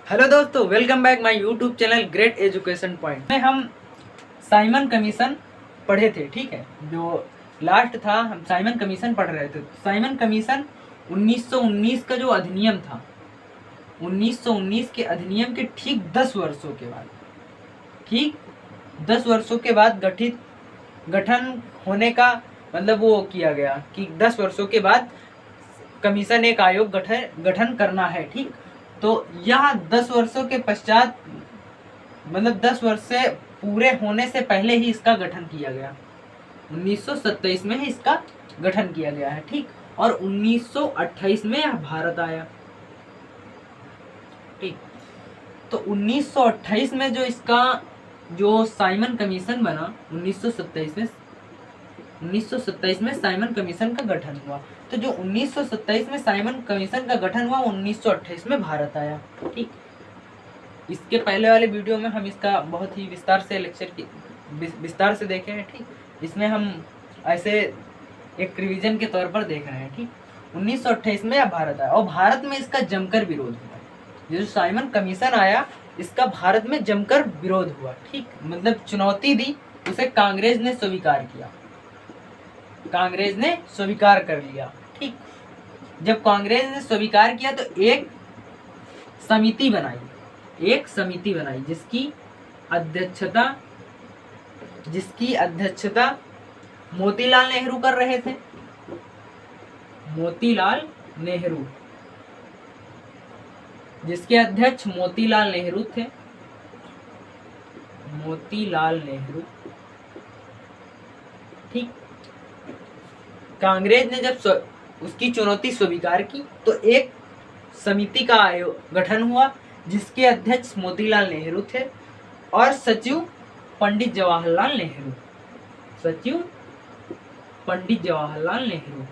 Hello दोस्तों, welcome back my YouTube channel great education point में हम साइमन कमीशन पढ़े थे। ठीक है, जो लास्ट था हम साइमन कमीशन पढ़ रहे थे। साइमन कमीशन 1919 का जो अधिनियम था, 1919 के अधिनियम के ठीक 10 वर्षों के बाद, ठीक 10 वर्षों के बाद गठन होने का मतलब वो किया गया कि 10 वर्षों के बाद कमीशन एक आयोग गठन करना है। ठीक, तो यह 10 वर्षों के पश्चात मतलब 10 वर्ष से पूरे होने से पहले ही इसका गठन किया गया। 1927 में ही इसका गठन किया गया है। ठीक, और 1928 में यह भारत आया। ठीक, तो 1928 में जो इसका जो साइमन कमीशन बना, 1927 में साइमन कमीशन का गठन हुआ। तो जो 1927 में साइमन कमीशन का गठन हुआ, 1928 में भारत आया। ठीक, इसके पहले वाले वीडियो में हम इसका बहुत ही विस्तार से देखे हैं। ठीक, इसमें हम ऐसे एक रिवीजन के तौर पर देख रहे हैं। ठीक, 1928 में भारत आया और भारत में इसका जमकर विरोध हुआ। ये जो साइमन कमीशन आया, इसका भारत में जमकर विरोध हुआ। ठीक, मतलब चुनौती दी, उसे कांग्रेस ने स्वीकार किया, कांग्रेस ने स्वीकार कर लिया। ठीक, जब कांग्रेस ने स्वीकार किया तो एक समिति बनाई जिसकी अध्यक्षता मोतीलाल नेहरू कर रहे थे। मोतीलाल नेहरू, जिसके अध्यक्ष मोतीलाल नेहरू थे। मोतीलाल नेहरू। ठीक, कांग्रेस ने जब उसकी चुनौती स्वीकार की तो एक समिति का गठन हुआ, जिसके अध्यक्ष मोतीलाल नेहरू थे और सचिव पंडित जवाहरलाल नेहरू।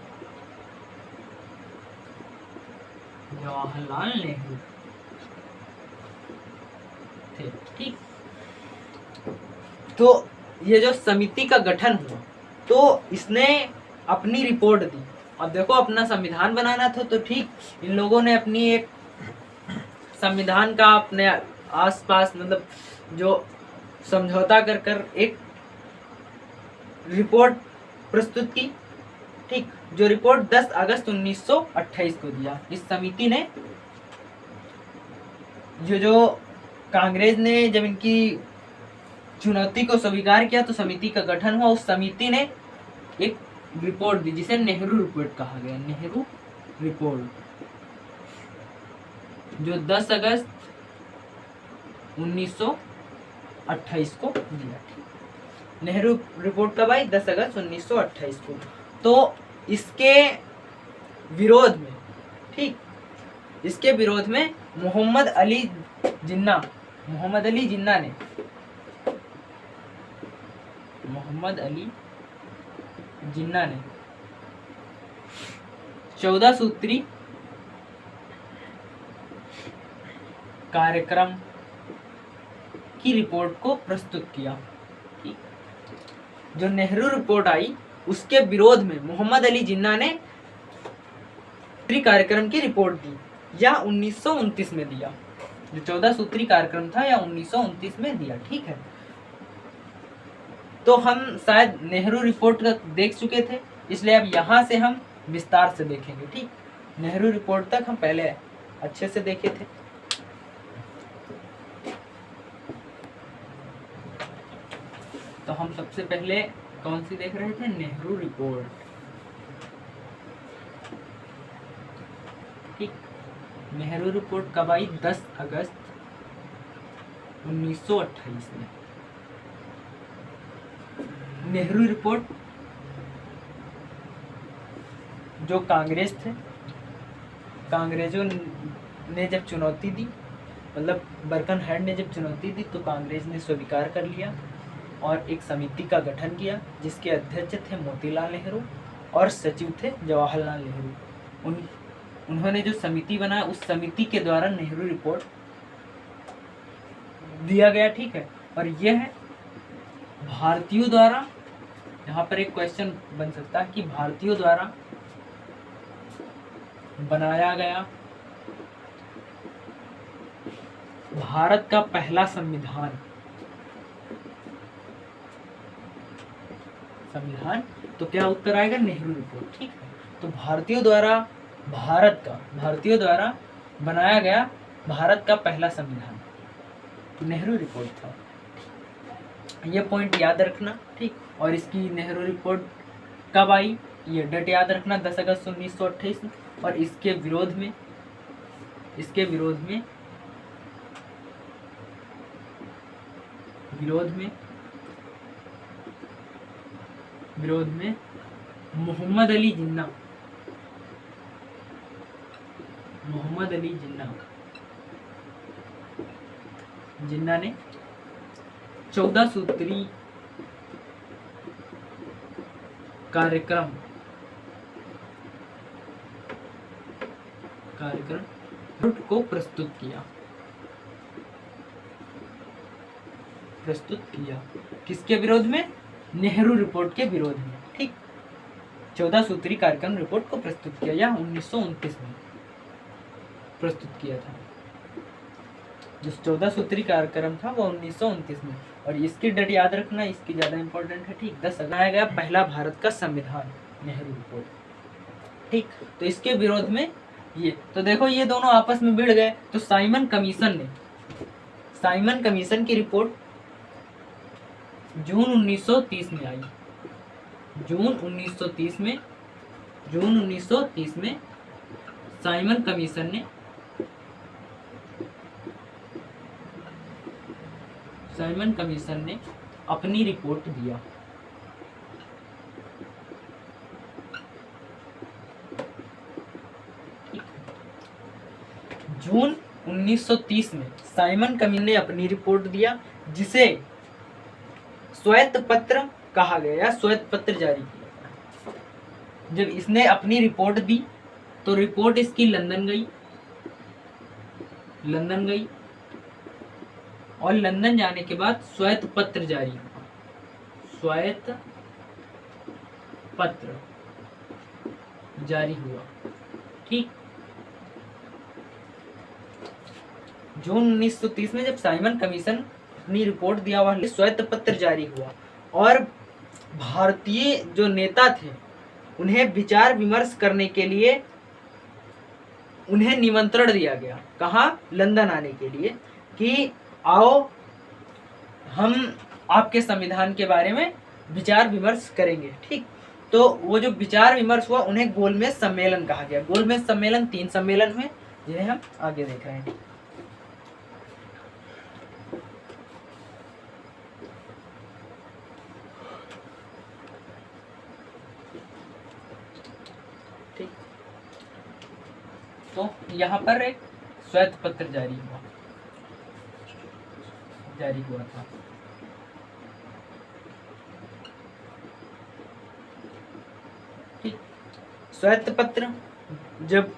जवाहरलाल नेहरू थे। ठीक, तो ये जो समिति का गठन हुआ तो इसने अपनी रिपोर्ट दी। अब देखो, अपना संविधान बनाना था तो ठीक, इन लोगों ने अपनी एक संविधान का अपने आसपास मतलब जो समझौता कर एक रिपोर्ट प्रस्तुत की। ठीक, जो रिपोर्ट 10 अगस्त 1928 को दिया। इस समिति ने जो कांग्रेस ने जब इनकी चुनौती को स्वीकार किया तो समिति का गठन हुआ। उस समिति ने एक रिपोर्ट दी जिसे नेहरू रिपोर्ट कहा गया। नेहरू रिपोर्ट, जो 10 अगस्त 1928 को दिया। नेहरू रिपोर्ट कब आई? 10 अगस्त 1928 को। तो इसके विरोध में, ठीक, इसके विरोध में मोहम्मद अली जिन्ना ने 14 सूत्री कार्यक्रम की रिपोर्ट को प्रस्तुत किया। जो नेहरू रिपोर्ट आई उसके विरोध में मोहम्मद अली जिन्ना ने कार्यक्रम की रिपोर्ट दी, या 1929 में दिया। जो 14 सूत्री कार्यक्रम था या 1929 में दिया। ठीक है, तो हम शायद नेहरू रिपोर्ट का देख चुके थे, इसलिए अब यहाँ से हम विस्तार से देखेंगे। ठीक, नेहरू रिपोर्ट तक हम पहले अच्छे से देखे थे। तो हम सबसे पहले कौन सी देख रहे थे? नेहरू रिपोर्ट। ठीक, नेहरू रिपोर्ट कब आई? 10 अगस्त 1928 में। नेहरू रिपोर्ट जो कांग्रेस थे, कांग्रेसों ने जब चुनौती दी, मतलब बर्कनहेड ने जब चुनौती दी तो कांग्रेस ने स्वीकार कर लिया और एक समिति का गठन किया, जिसके अध्यक्ष थे मोतीलाल नेहरू और सचिव थे जवाहरलाल नेहरू। उन्होंने जो समिति बनाया, उस समिति के द्वारा नेहरू रिपोर्ट दिया गया। ठीक है, और यह है भारतीयों द्वारा, यहाँ पर एक क्वेश्चन बन सकता है कि भारतीयों द्वारा बनाया गया भारत का पहला संविधान, तो क्या उत्तर आएगा? नेहरू रिपोर्ट। ठीक है, तो भारतीयों द्वारा बनाया गया भारत का पहला संविधान नेहरू रिपोर्ट था। ये पॉइंट याद रखना। ठीक, और इसकी नेहरू रिपोर्ट कब आई, ये डेट याद रखना, 10 अगस्त 1928 में। और इसके विरोध में मोहम्मद अली जिन्ना ने 14 सूत्री कार्यक्रम को प्रस्तुत किया। किसके विरोध में? नेहरू रिपोर्ट के विरोध में। ठीक, 14 सूत्री कार्यक्रम रिपोर्ट को प्रस्तुत किया, या 1929 में प्रस्तुत किया था। जो 14 सूत्री कार्यक्रम था वो 1929 में। और इसकी डेट याद रखना, इसकी ज्यादा इंपॉर्टेंट है। ठीक, 10 बनाया गया पहला भारत का संविधान नेहरू रिपोर्ट। ठीक, तो इसके विरोध में ये, तो देखो ये दोनों आपस में भिड़ गए। तो साइमन कमीशन की रिपोर्ट जून 1930 में आई। जून 1930 में साइमन कमीशन ने अपनी रिपोर्ट दिया। जून 1930 में साइमन कमीशन ने अपनी रिपोर्ट दिया, जिसे श्वेत पत्र कहा गया या श्वेत पत्र जारी किया। जब इसने अपनी रिपोर्ट दी तो रिपोर्ट इसकी लंदन गई और लंदन जाने के बाद श्वेत पत्र जारी हुआ। ठीक, जून 1930 में जब साइमन कमीशन अपनी रिपोर्ट दिया हुआ श्वेत पत्र जारी हुआ और भारतीय जो नेता थे उन्हें विचार विमर्श करने के लिए उन्हें निमंत्रण दिया गया। कहाँ? लंदन आने के लिए, कि आओ हम आपके संविधान के बारे में विचार विमर्श करेंगे। ठीक, तो वो जो विचार विमर्श हुआ उन्हें गोलमेज सम्मेलन कहा गया। गोलमेज सम्मेलन 3 सम्मेलन हुए जिन्हें हम आगे देख रहे हैं। ठीक, तो यहाँ पर एक श्वेत पत्र जारी हुआ था। ठीक, श्वेत पत्र जब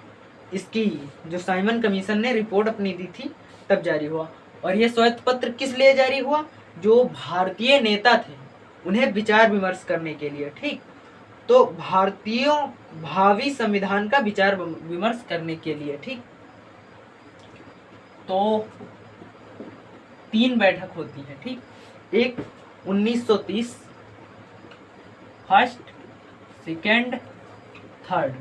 इसकी जो साइमन कमीशन ने रिपोर्ट अपनी दी थी तब जारी हुआ। और यह श्वेत पत्र किस लिए जारी हुआ? जो भारतीय नेता थे उन्हें विचार विमर्श करने के लिए। ठीक, तो भारतीयों भावी संविधान का विचार विमर्श करने के लिए। ठीक, तो 3 बैठक होती है। ठीक, एक 1930 फर्स्ट, सेकेंड, थर्ड,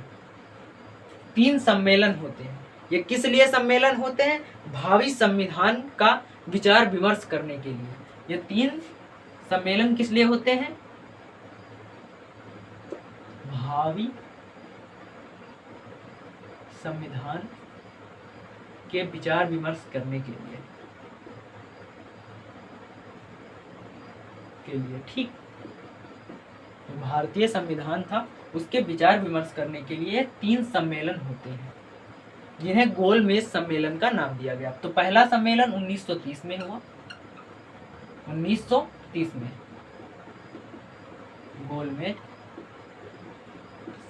3 सम्मेलन होते हैं। ये किस लिए सम्मेलन होते हैं? भावी संविधान का विचार विमर्श करने के लिए। ये 3 सम्मेलन किस लिए होते हैं? भावी संविधान के विचार विमर्श करने के लिए। ठीक, तो भारतीय संविधान था उसके विचार विमर्श करने के लिए 3 सम्मेलन होते हैं जिन्हें गोलमेज सम्मेलन का नाम दिया गया। तो पहला सम्मेलन 1930 में हुआ। 1930 में गोलमेज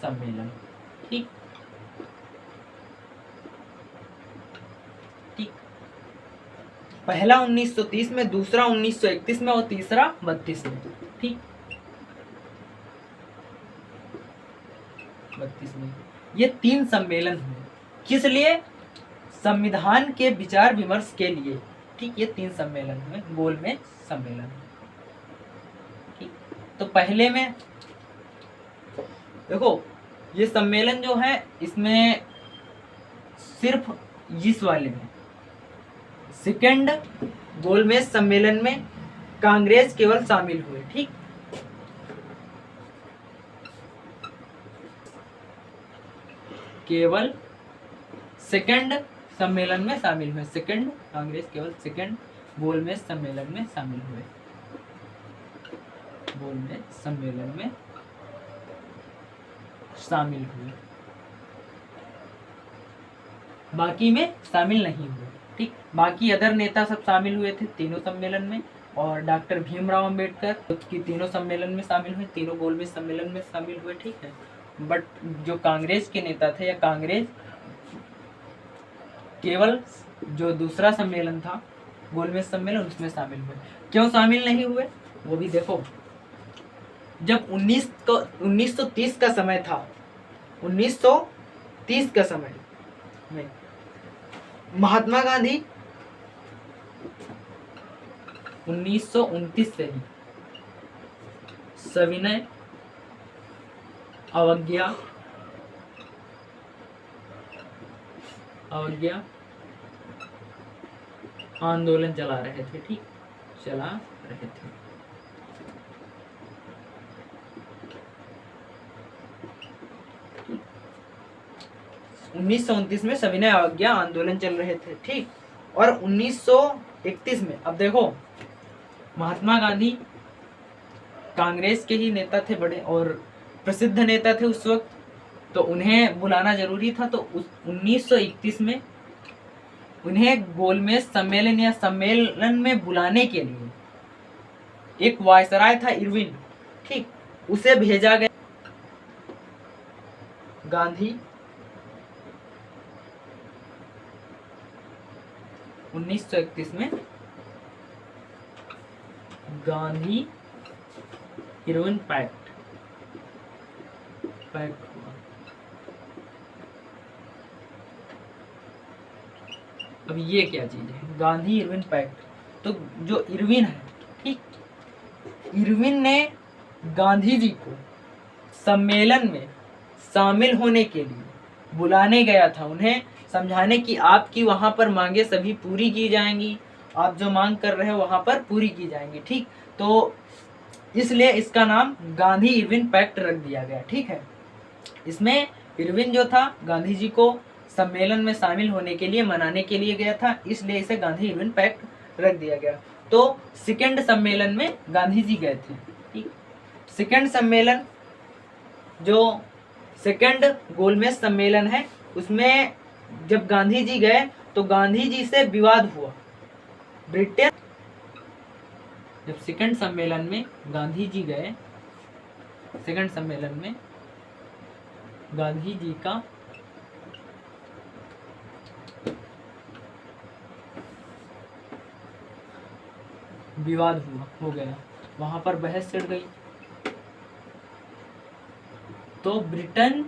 सम्मेलन। ठीक, पहला 1930 में, दूसरा 1931 में और तीसरा 32 में। ठीक, 32 में ये 3 सम्मेलन हुए। किस लिए? संविधान के विचार विमर्श के लिए। ठीक, ये 3 सम्मेलन हुए गोलमेज सम्मेलन। ठीक, तो पहले में देखो ये सम्मेलन जो है इसमें सिर्फ इस वाले में सेकेंड गोलमेज सम्मेलन में कांग्रेस केवल शामिल हुए। ठीक, केवल सेकेंड सम्मेलन में शामिल हुए, सेकेंड कांग्रेस केवल सेकेंड गोलमेज सम्मेलन में शामिल हुए, गोलमेज सम्मेलन में शामिल हुए, बाकी में शामिल नहीं हुए। ठीक, बाकी अदर नेता सब शामिल हुए थे तीनों सम्मेलन में, और डॉक्टर भीमराव अंबेडकर की तीनों सम्मेलन में शामिल हुए, तीनों गोलमेज सम्मेलन में शामिल हुए। ठीक है, बट जो कांग्रेस के नेता थे या कांग्रेस केवल जो दूसरा सम्मेलन था गोलमेज सम्मेलन उसमें शामिल हुए। क्यों शामिल नहीं हुए वो भी देखो। जब 1930 का समय था, 1930 का समय में महात्मा गांधी 1929 से ही सविनय अवज्ञा आंदोलन चला रहे थे। ठीक, चला रहे थे। ठीक, 1929 में सविनय अवज्ञा आंदोलन चल रहे थे। ठीक, और 1931 में अब देखो महात्मा गांधी कांग्रेस के ही नेता थे, बड़े और प्रसिद्ध नेता थे उस वक्त, तो उन्हें बुलाना जरूरी था। तो 1931 में उन्हें गोलमेज सम्मेलन या सम्मेलन में बुलाने के लिए एक वायसराय था इरविन, ठीक, उसे भेजा गया। गांधी 1931 में गांधी इरविन पैक्ट हुआ। अब ये क्या चीज है गांधी इरविन पैक्ट? तो जो इरविन है, ठीक, इरविन ने गांधी जी को सम्मेलन में शामिल होने के लिए बुलाने गया था, उन्हें समझाने की आपकी वहां पर मांगे सभी पूरी की जाएंगी, आप जो मांग कर रहे हो वहां पर पूरी की जाएंगी। ठीक, तो इसलिए इसका नाम गांधी इरविन पैक्ट रख दिया गया। ठीक है, इसमें इरविन जो था गांधी जी को सम्मेलन में शामिल होने के लिए मनाने के लिए गया था, इसलिए इसे गांधी इरविन पैक्ट रख दिया गया। तो सेकेंड सम्मेलन में गांधी जी गए थे। ठीक, सेकेंड सम्मेलन जो सेकेंड गोलमेज सम्मेलन है उसमें जब गांधी जी गए तो गांधी जी से विवाद हुआ। ब्रिटेन जब सेकेंड सम्मेलन में गांधी जी गए, सेकेंड सम्मेलन में गांधी जी का विवाद हो गया, वहां पर बहस छिड़ गई। तो ब्रिटेन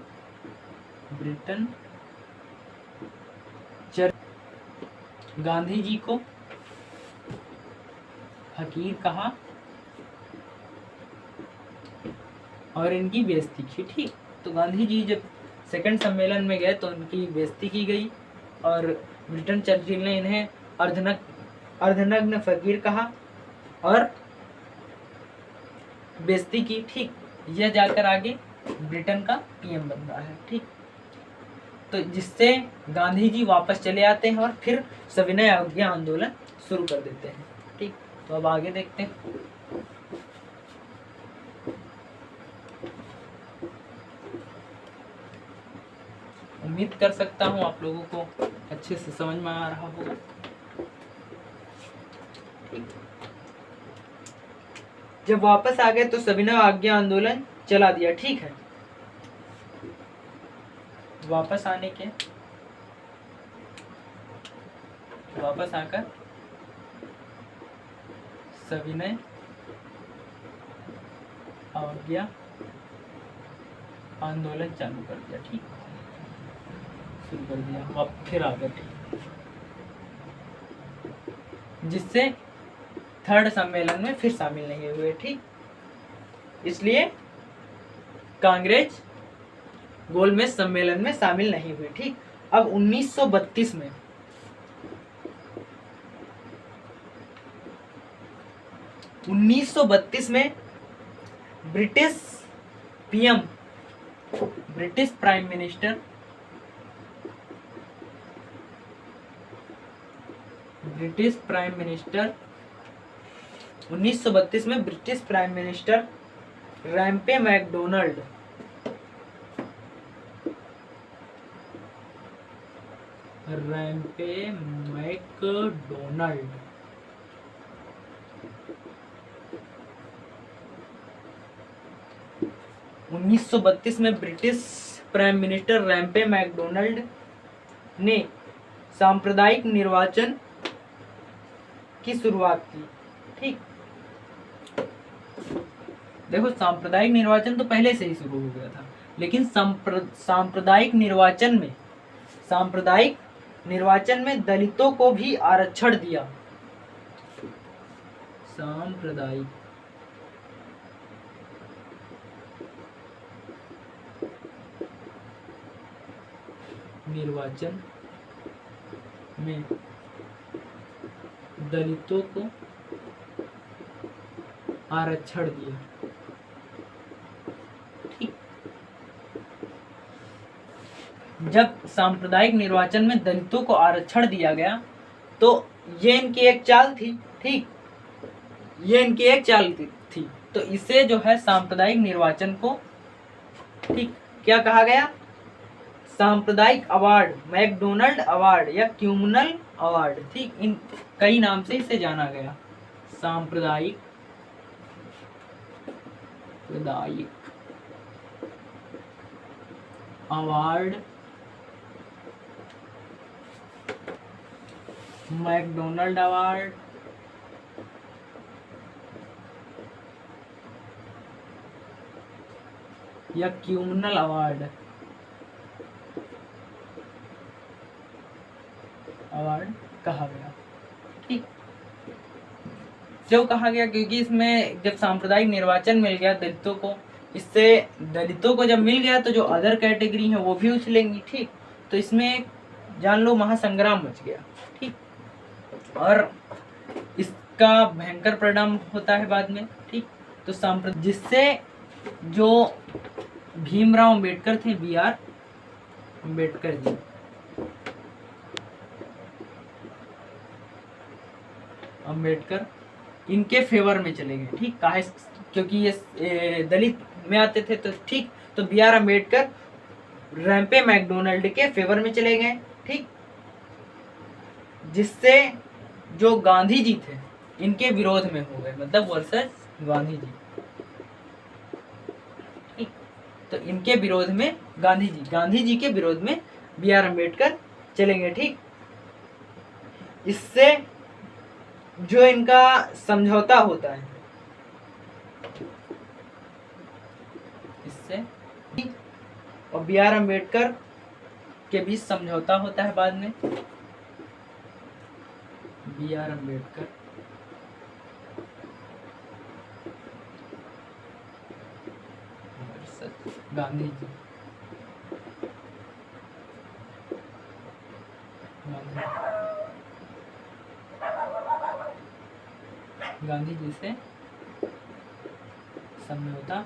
गांधी जी को फकीर कहा और इनकी बेइज्जती की। ठीक, तो गांधी जी जब सेकंड सम्मेलन में गए तो उनकी बेइज्जती की गई और ब्रिटेन चर्चिल ने इन्हें अर्धनग्न फकीर कहा और बेइज्जती की। ठीक, यह जाकर आगे ब्रिटेन का पीएम बन रहा है। ठीक, तो जिससे गांधी जी वापस चले आते हैं और फिर सविनय अवज्ञा आंदोलन शुरू कर देते हैं। ठीक, तो अब आगे देखते हैं। उम्मीद कर सकता हूँ आप लोगों को अच्छे से समझ में आ रहा होगा। जब वापस आ गए तो सविनय अवज्ञा आंदोलन चला दिया। ठीक है, वापस आकर सविनय अवज्ञा आंदोलन चालू कर दिया। ठीक, शुरू कर दिया। अब फिर आ गए। जिससे थर्ड सम्मेलन में फिर शामिल नहीं हुए। ठीक, इसलिए कांग्रेस गोलमेज सम्मेलन में शामिल नहीं हुए। ठीक, अब 1932 में British PM, British prime minister, British prime minister 1932 में ब्रिटिश प्राइम मिनिस्टर रैम्पे मैकडोनल्ड उन्नीस सौ 1932 में ब्रिटिश प्राइम मिनिस्टर रैम्पे मैकडोनल्ड ने सांप्रदायिक निर्वाचन की शुरुआत की। ठीक, देखो सांप्रदायिक निर्वाचन तो पहले से ही शुरू हो गया था, लेकिन सांप्रदायिक निर्वाचन में दलितों को भी आरक्षण दिया। सांप्रदायिक निर्वाचन में दलितों को आरक्षण दिया। ठीक, जब सांप्रदायिक निर्वाचन में दलितों को आरक्षण दिया गया तो ये इनकी एक चाल थी। ठीक, ये इनकी एक चाल थी। तो इसे जो है सांप्रदायिक निर्वाचन को, ठीक, क्या कहा गया? सांप्रदायिक अवार्ड, मैकडोनल्ड अवार्ड या क्यूमनल अवार्ड। ठीक, इन कई नाम से इसे जाना गया। सांप्रदायिक अवार्ड, मैकडोनल्ड अवार्ड, या क्यूमनल अवार्ड कहा गया। ठीक, जो कहा गया क्योंकि इसमें जब सांप्रदायिक निर्वाचन मिल गया दलितों को, इससे दलितों को जब मिल गया तो जो अदर कैटेगरी है वो भी उछलेंगी। ठीक, तो इसमें जान लो महासंग्राम मच गया। ठीक, और इसका भयंकर परिणाम होता है बाद में। ठीक, तो जिससे जो भीमराव अंबेडकर थे, BR अंबेडकर जी, अंबेडकर इनके फेवर में चले गए। ठीक, काहे? क्योंकि ये दलित में आते थे। तो ठीक, तो BR अंबेडकर रैम्पे मैकडोनल्ड के फेवर में चले गए। ठीक, जिससे जो गांधी जी थे इनके विरोध में हो गए, मतलब वर्सेस गांधी जी। ठीक, तो इनके विरोध में गांधी जी के विरोध में BR अंबेडकर चले गए। ठीक, इससे जो इनका समझौता होता है, इससे और BR अंबेडकर के बीच समझौता होता है बाद में। BR अंबेडकर गांधी जी, गांधी जी से समझौता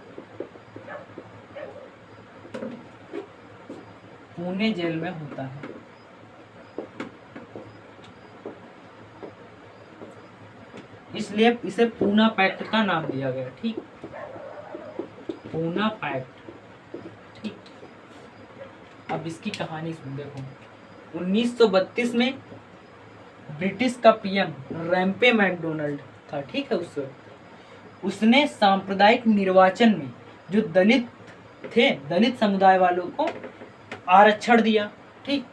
पुणे जेल में होता है। इसलिए इसे पूना पैक्ट का नाम दिया गया। ठीक, पूना पैक्ट। ठीक, अब इसकी कहानी सुन देखो। 1932 में ब्रिटिश का PM रैम्पे मैकडोनल्ड था। ठीक है, उस वक्त उसने सांप्रदायिक निर्वाचन में जो दलित थे, दलित समुदाय वालों को आरक्षण दिया। ठीक,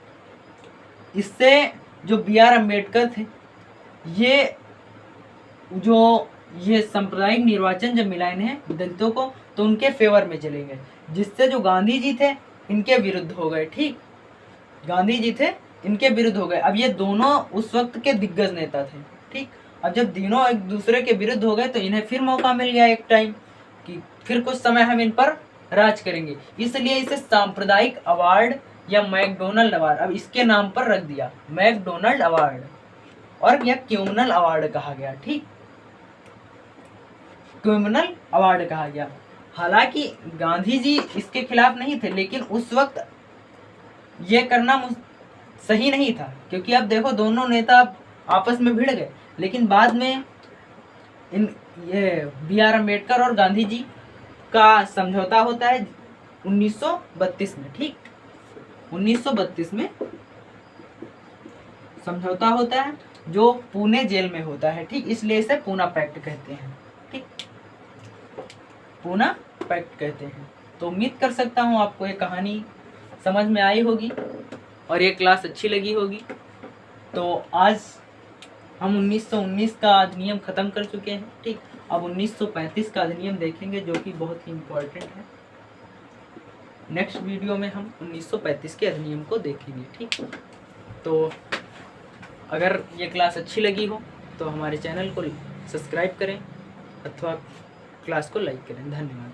इससे जो BR अंबेडकर थे, ये सांप्रदायिक निर्वाचन जब मिला इन्हें दलितों को, तो उनके फेवर में चले गए, जिससे जो गांधी जी थे इनके विरुद्ध हो गए। ठीक, गांधी जी थे इनके विरुद्ध हो गए। अब ये दोनों उस वक्त के दिग्गज नेता थे। ठीक। अब जब तीनों एक दूसरे के विरुद्ध हो गए तो इन्हें फिर मौका मिल गया एक टाइम कि फिर कुछ समय हम इन पर राज करेंगे, इसलिए इसे सांप्रदायिक अवार्ड या मैकडोनल्ड अवार्ड अब इसके नाम पर रख दिया, मैकडोनल्ड अवार्ड, और यह क्यूमनल अवार्ड कहा गया। ठीक, क्यूमनल अवार्ड कहा गया। हालांकि गांधी जी इसके खिलाफ नहीं थे, लेकिन उस वक्त ये करना सही नहीं था, क्योंकि अब देखो दोनों नेता आपस में भिड़ गए। लेकिन बाद में ये B.R. अम्बेडकर और गांधी जी का समझौता होता है 1932 में। ठीक, 1932 में समझौता होता है जो पुणे जेल में होता है। ठीक, इसलिए इसे पूना पैक्ट कहते हैं। ठीक, पूना पैक्ट कहते हैं। तो उम्मीद कर सकता हूँ आपको ये कहानी समझ में आई होगी और ये क्लास अच्छी लगी होगी। तो आज हम 1919 का अधिनियम ख़त्म कर चुके हैं। ठीक, अब 1935 का अधिनियम देखेंगे जो कि बहुत ही इम्पोर्टेंट है। नेक्स्ट वीडियो में हम 1935 के अधिनियम को देखेंगे। ठीक, तो अगर ये क्लास अच्छी लगी हो तो हमारे चैनल को सब्सक्राइब करें अथवा क्लास को लाइक करें। धन्यवाद।